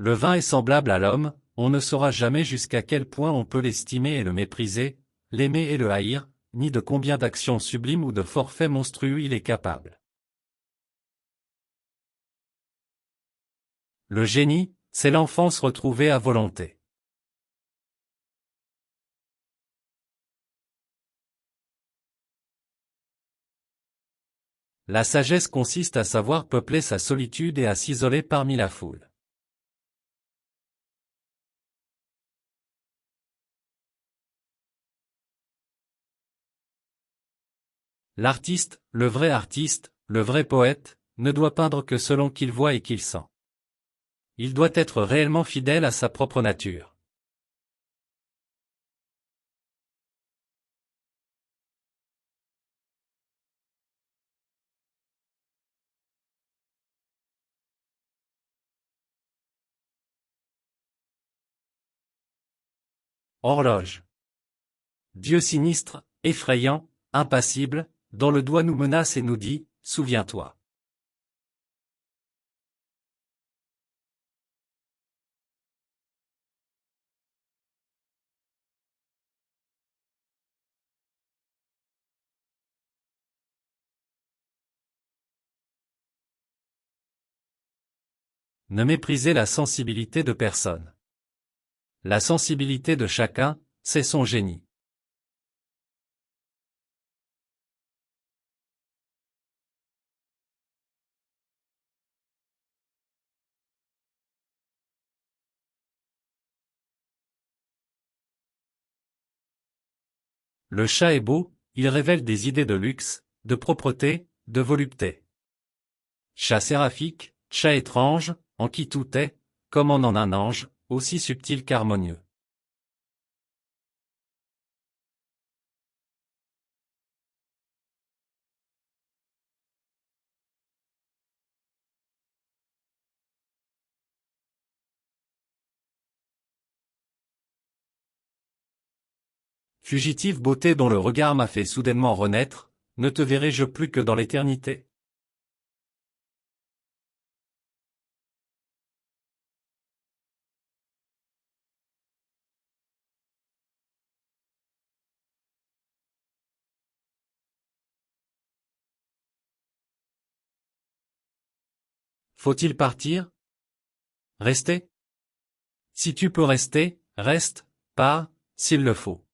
Le vin est semblable à l'homme, on ne saura jamais jusqu'à quel point on peut l'estimer et le mépriser, l'aimer et le haïr, ni de combien d'actions sublimes ou de forfaits monstrueux il est capable. Le génie, c'est l'enfance retrouvée à volonté. La sagesse consiste à savoir peupler sa solitude et à s'isoler parmi la foule. L'artiste, le vrai poète, ne doit peindre que selon qu'il voit et qu'il sent. Il doit être réellement fidèle à sa propre nature. Horloge. Dieu sinistre, effrayant, impassible, dont le doigt nous menace et nous dit, souviens-toi. Ne méprisez la sensibilité de personne. La sensibilité de chacun, c'est son génie. Le chat est beau, il révèle des idées de luxe, de propreté, de volupté. Chat séraphique, chat étrange, en qui tout est, comme en un ange, aussi subtil qu'harmonieux. Fugitive beauté dont le regard m'a fait soudainement renaître, ne te verrai-je plus que dans l'éternité? Faut-il partir? Rester? Si tu peux rester, reste, pars, s'il le faut.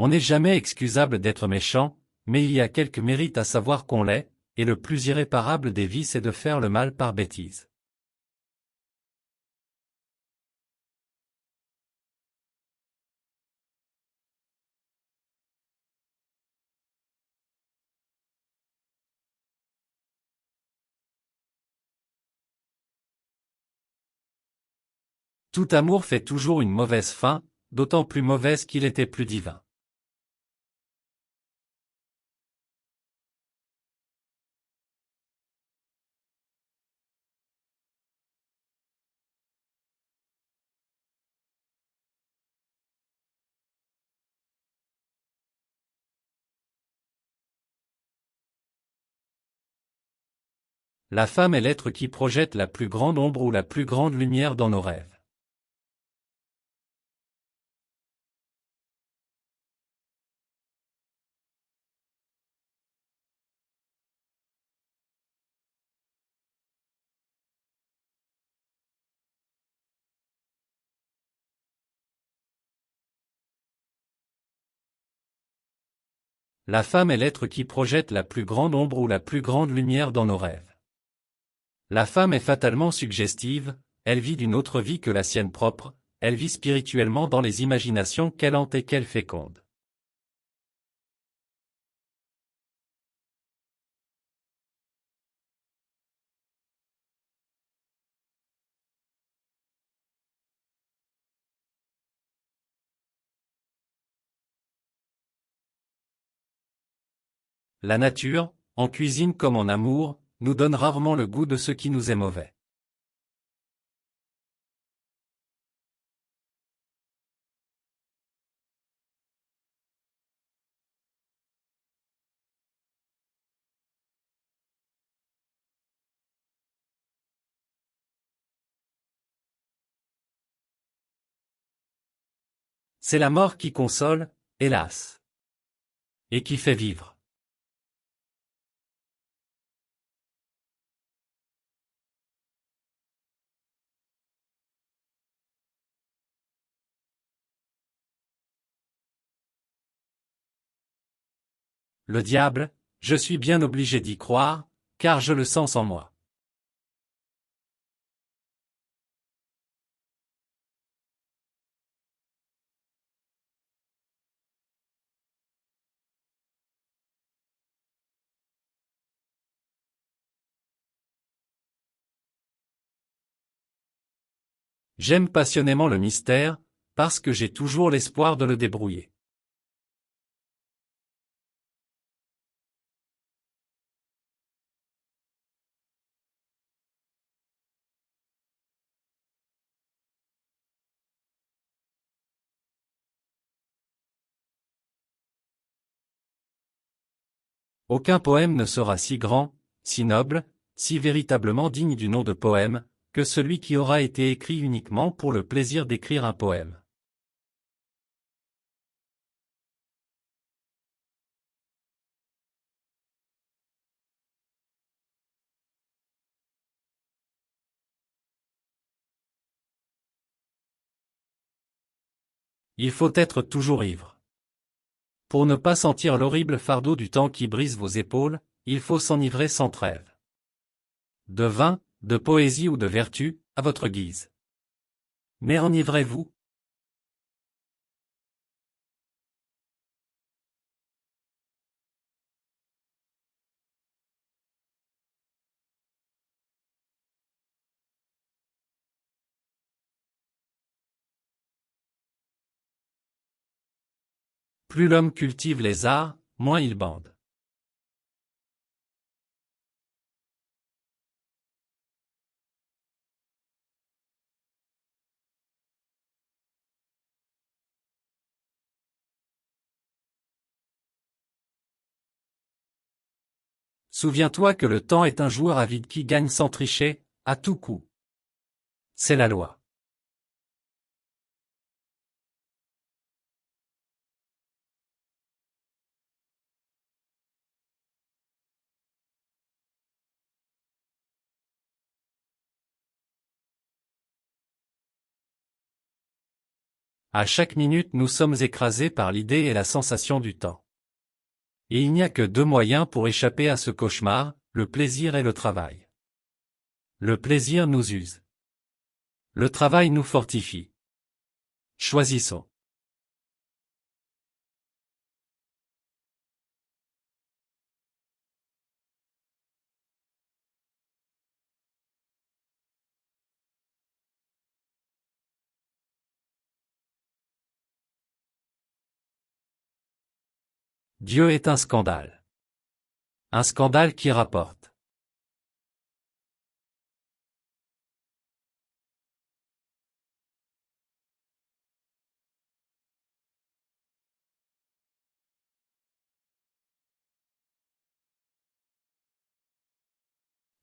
On n'est jamais excusable d'être méchant, mais il y a quelque mérite à savoir qu'on l'est, et le plus irréparable des vices est de faire le mal par bêtise. Tout amour fait toujours une mauvaise fin, d'autant plus mauvaise qu'il était plus divin. La femme est l'être qui projette la plus grande ombre ou la plus grande lumière dans nos rêves. La femme est l'être qui projette la plus grande ombre ou la plus grande lumière dans nos rêves. La femme est fatalement suggestive, elle vit d'une autre vie que la sienne propre, elle vit spirituellement dans les imaginations qu'elle hante et qu'elle féconde. La nature, en cuisine comme en amour, nous donne rarement le goût de ce qui nous est mauvais. C'est la mort qui console, hélas. Et qui fait vivre. Le diable, je suis bien obligé d'y croire, car je le sens en moi. J'aime passionnément le mystère, parce que j'ai toujours l'espoir de le débrouiller. Aucun poème ne sera si grand, si noble, si véritablement digne du nom de poème, que celui qui aura été écrit uniquement pour le plaisir d'écrire un poème. Il faut être toujours ivre. Pour ne pas sentir l'horrible fardeau du temps qui brise vos épaules, il faut s'enivrer sans trêve. De vin, de poésie ou de vertu, à votre guise. Mais enivrez-vous. Plus l'homme cultive les arts, moins il bande. Souviens-toi que le temps est un joueur avide qui gagne sans tricher, à tout coup. C'est la loi. À chaque minute nous sommes écrasés par l'idée et la sensation du temps. Et il n'y a que deux moyens pour échapper à ce cauchemar, le plaisir et le travail. Le plaisir nous use. Le travail nous fortifie. Choisissons. Dieu est un scandale. Un scandale qui rapporte.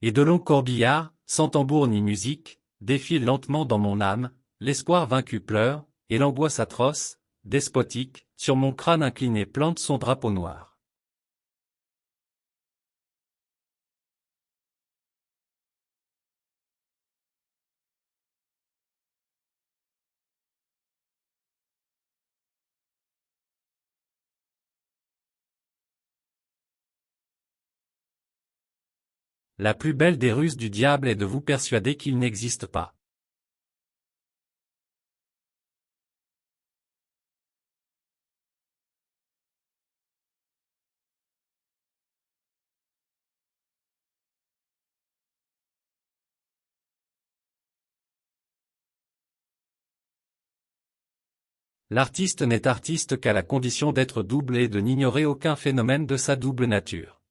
Et de longs corbillards, sans tambour ni musique, défilent lentement dans mon âme, l'espoir vaincu pleure, et l'angoisse atroce, despotique, sur mon crâne incliné plante son drapeau noir. La plus belle des ruses du diable est de vous persuader qu'il n'existe pas. L'artiste n'est artiste qu'à la condition d'être double et de n'ignorer aucun phénomène de sa double nature.